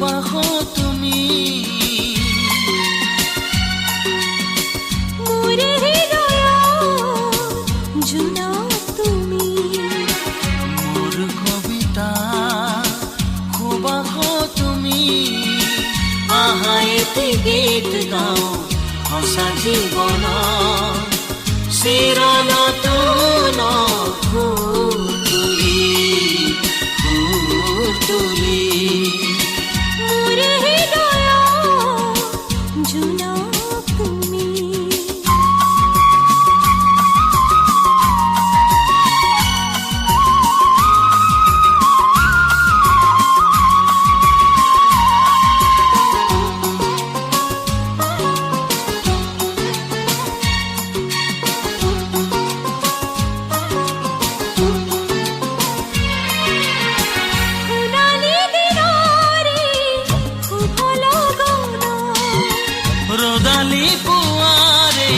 সুবাস তুমি মোৰে হৃদয়ত জোনা তুমি মোৰ কবিতা সুবাস তুমি আহা এটি গীত গাওঁ সঁচা জীৱন চিৰনতুন সুৰ তুলি মোৰে হৃদয়ত জোনা তুমি ৰদালি পুৱাৰে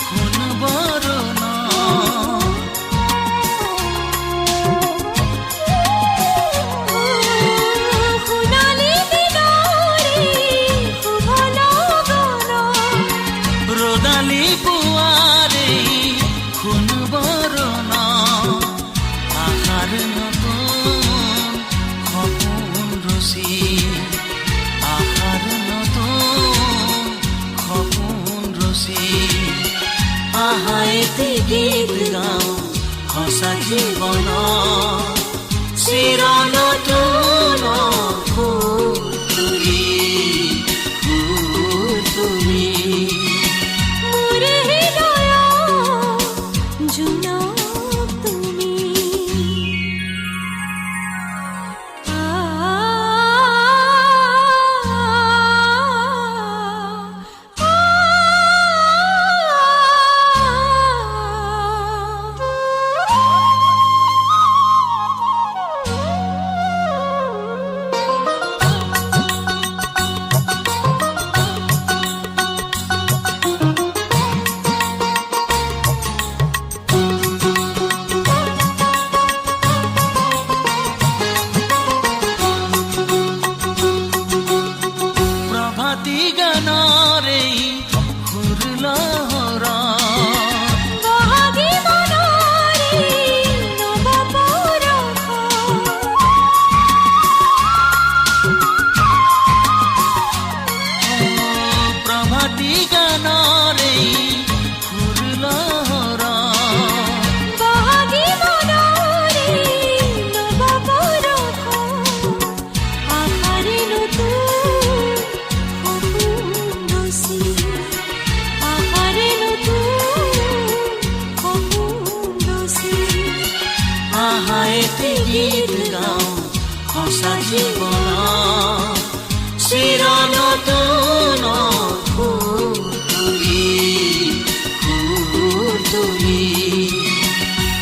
সোণ বৰণ সোণালী দিনৰে শুভ লগন ৰদালি পুৱাৰে সোণ বৰণ আশাৰ নতুন সপোন ৰচি আশাৰ নতুন সপোন ৰচি আহা এটি গীত গাওঁ সঁচা জীৱন চিৰনতুন সুৰ তুলি মোৰে হৃদয়ত জোনা তুমি প্ৰভাতী গানৰে সুৰ লহৰা বহাগী মনৰে নৱ পৰশ প্ৰভাতী গানৰে সুৰ লহৰা বহাগী মনৰে নৱ পৰশ আশাৰে নতুন সপোন ৰচি আশাৰে নতুন সপোন ৰচি আহা এটি গীত গাওঁ সঁচা জীৱন চিৰনতুন সুৰ তুলি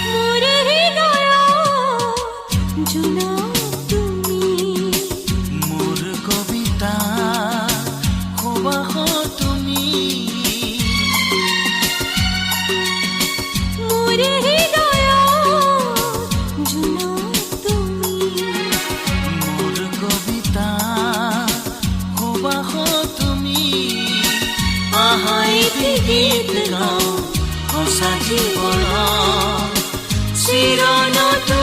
মোৰে হৃদয়ত জোনা তুমি মোৰ কবিতা সুবাস তুমি মোৰে হৃদয়ত জোনা তুমি মোৰ কবিতা সুবাস তুমি আহা এটি গীত গাওঁ সঁচা জীৱন চিৰনতুন